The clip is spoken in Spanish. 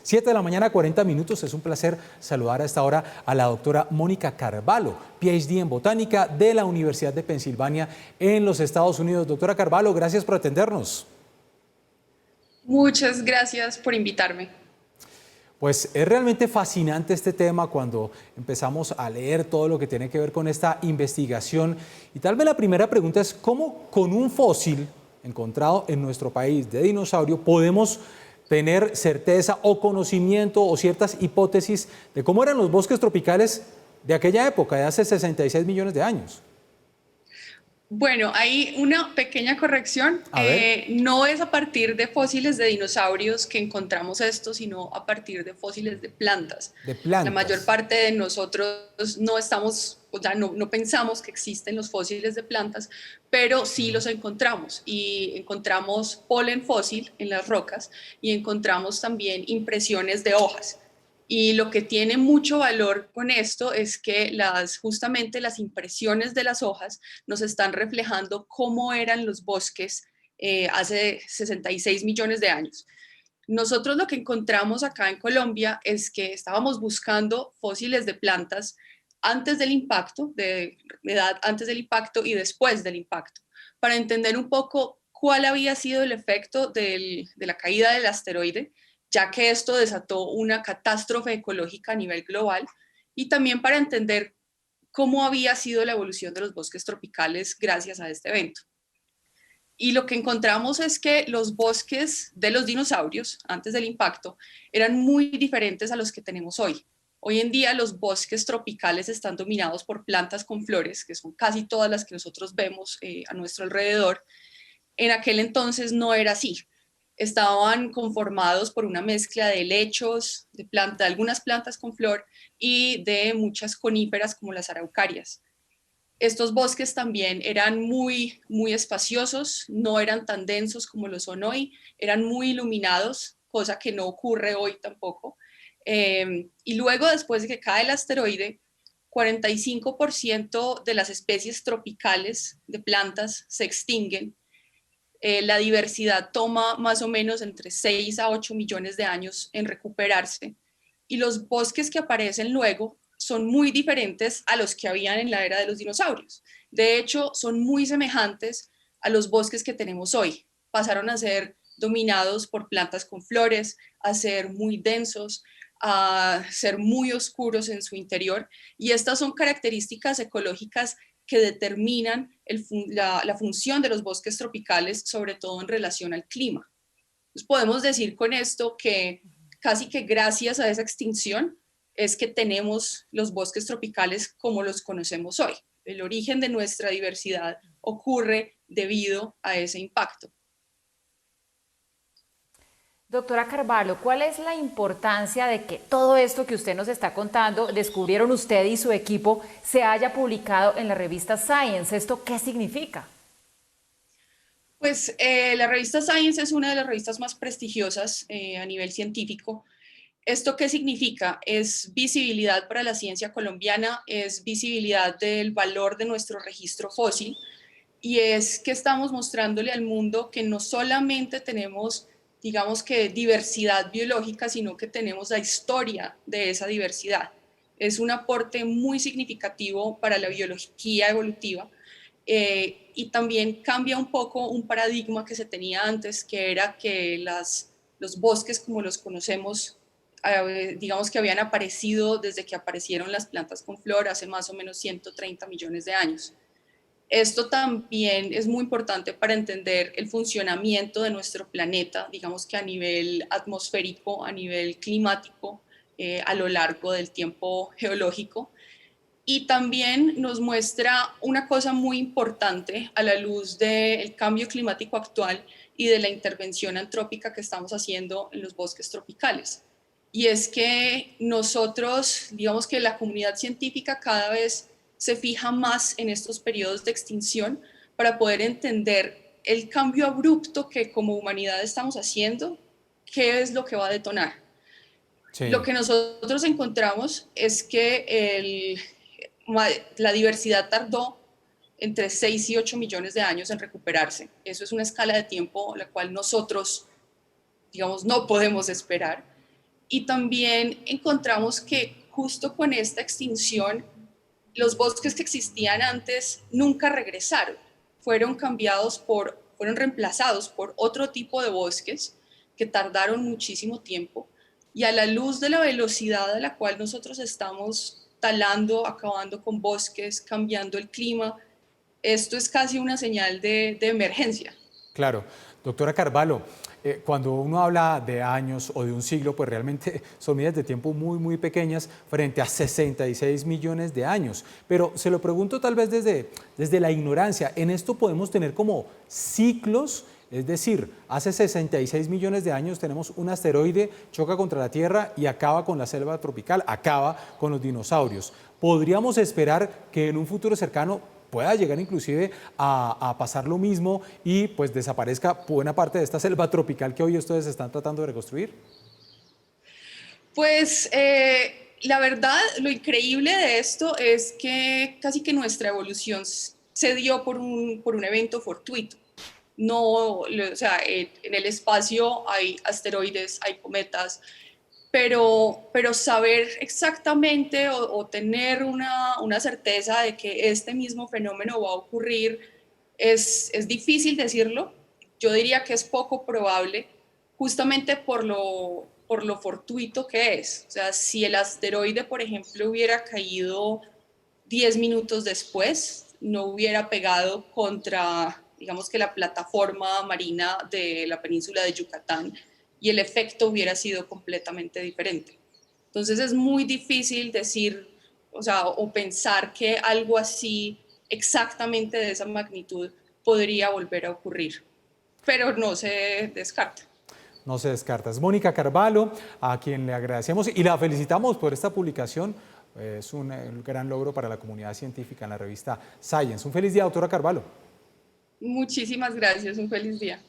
7 de la mañana, 40 minutos. Es un placer saludar a esta hora a la doctora Mónica Carvalho, PhD en botánica de la Universidad de Pensilvania en los Estados Unidos. Doctora Carvalho, gracias por atendernos. Muchas gracias por invitarme. Pues es realmente fascinante este tema cuando empezamos a leer todo lo que tiene que ver con esta investigación. Y tal vez la primera pregunta es, ¿cómo con un fósil encontrado en nuestro país de dinosaurio podemos tener certeza o conocimiento o ciertas hipótesis de cómo eran los bosques tropicales de aquella época, de hace 66 millones de años? Bueno, hay una pequeña corrección. A ver. No es a partir de fósiles de dinosaurios que encontramos esto, sino a partir de fósiles de plantas. De La mayor plantas. parte de nosotros no estamos, o sea, no pensamos que existen los fósiles de plantas, pero sí los encontramos. Y encontramos polen fósil en las rocas y encontramos también impresiones de hojas. Y lo que tiene mucho valor con esto es que justamente las impresiones de las hojas nos están reflejando cómo eran los bosques hace 66 millones de años. Nosotros lo que encontramos acá en Colombia es que estábamos buscando fósiles de plantas antes del impacto, de edad antes del impacto y después del impacto, para entender un poco cuál había sido el efecto de la caída del asteroide, ya que esto desató una catástrofe ecológica a nivel global, y también para entender cómo había sido la evolución de los bosques tropicales gracias a este evento. Y lo que encontramos es que los bosques de los dinosaurios, antes del impacto, eran muy diferentes a los que tenemos hoy. Hoy en día los bosques tropicales están dominados por plantas con flores, que son casi todas las que nosotros vemos a nuestro alrededor. En aquel entonces no era así. Estaban conformados por una mezcla de helechos, de algunas plantas con flor y de muchas coníferas como las araucarias. Estos bosques también eran muy espaciosos, no eran tan densos como lo son hoy, eran muy iluminados, cosa que no ocurre hoy tampoco. Y luego, después de que cae el asteroide, 45% de las especies tropicales de plantas se extinguen. La diversidad toma más o menos entre 6 a 8 millones de años en recuperarse, y los bosques que aparecen luego son muy diferentes a los que habían en la era de los dinosaurios. De hecho, son muy semejantes a los bosques que tenemos hoy. Pasaron a ser dominados por plantas con flores, a ser muy densos, a ser muy oscuros en su interior, y estas son características ecológicas que determinan la función de los bosques tropicales, sobre todo en relación al clima. Entonces podemos decir con esto que casi que gracias a esa extinción es que tenemos los bosques tropicales como los conocemos hoy. El origen de nuestra diversidad ocurre debido a ese impacto. Doctora Carvalho, ¿cuál es la importancia de que todo esto que usted nos está contando, descubrieron usted y su equipo, se haya publicado en la revista Science? ¿Esto qué significa? Pues la revista Science es una de las revistas más prestigiosas a nivel científico. ¿Esto qué significa? Es visibilidad para la ciencia colombiana, es visibilidad del valor de nuestro registro fósil, y es que estamos mostrándole al mundo que no solamente tenemos, digamos que diversidad biológica, sino que tenemos la historia de esa diversidad. Es un aporte muy significativo para la biología evolutiva, y también cambia un poco un paradigma que se tenía antes, que era que los bosques como los conocemos, digamos que habían aparecido desde que aparecieron las plantas con flor hace más o menos 130 millones de años. Esto también es muy importante para entender el funcionamiento de nuestro planeta, digamos que a nivel atmosférico, a nivel climático, a lo largo del tiempo geológico. Y también nos muestra una cosa muy importante a la luz del cambio climático actual y de la intervención antrópica que estamos haciendo en los bosques tropicales. Y es que nosotros, digamos que la comunidad científica cada vez se fija más en estos periodos de extinción para poder entender el cambio abrupto que como humanidad estamos haciendo, qué es lo que va a detonar. Lo Sí. que nosotros encontramos es que la diversidad tardó entre 6 y 8 millones de años en recuperarse. Eso es una escala de tiempo la cual nosotros, digamos, no podemos esperar. Y también encontramos que justo con esta extinción, los bosques que existían antes nunca regresaron, fueron reemplazados por otro tipo de bosques que tardaron muchísimo tiempo, y a la luz de la velocidad a la cual nosotros estamos talando, acabando con bosques, cambiando el clima, esto es casi una señal de emergencia. Claro, doctora Carvalho, cuando uno habla de años o de un siglo, pues realmente son medidas de tiempo muy pequeñas frente a 66 millones de años. Pero se lo pregunto tal vez desde la ignorancia, ¿en esto podemos tener como ciclos? Es decir, hace 66 millones de años tenemos un asteroide, choca contra la Tierra y acaba con la selva tropical, acaba con los dinosaurios. ¿Podríamos esperar que en un futuro cercano pueda llegar inclusive a pasar lo mismo y pues desaparezca buena parte de esta selva tropical que hoy ustedes están tratando de reconstruir? Pues la verdad, lo increíble de esto es que casi que nuestra evolución se dio por un evento fortuito. No, o sea, en el espacio hay asteroides, hay cometas, pero saber exactamente o tener una certeza de que este mismo fenómeno va a ocurrir es difícil decirlo. Yo diría que es poco probable, justamente por lo fortuito que es. O sea, si el asteroide, por ejemplo, hubiera caído 10 minutos después, no hubiera pegado contra, digamos que la plataforma marina de la península de Yucatán, y el efecto hubiera sido completamente diferente. Entonces es muy difícil decir, o sea, o pensar que algo así exactamente de esa magnitud podría volver a ocurrir, pero no se descarta. No se descarta. Es Mónica Carvalho, a quien le agradecemos y la felicitamos por esta publicación. Es un gran logro para la comunidad científica en la revista Science. Un feliz día, doctora Carvalho. Muchísimas gracias, un feliz día.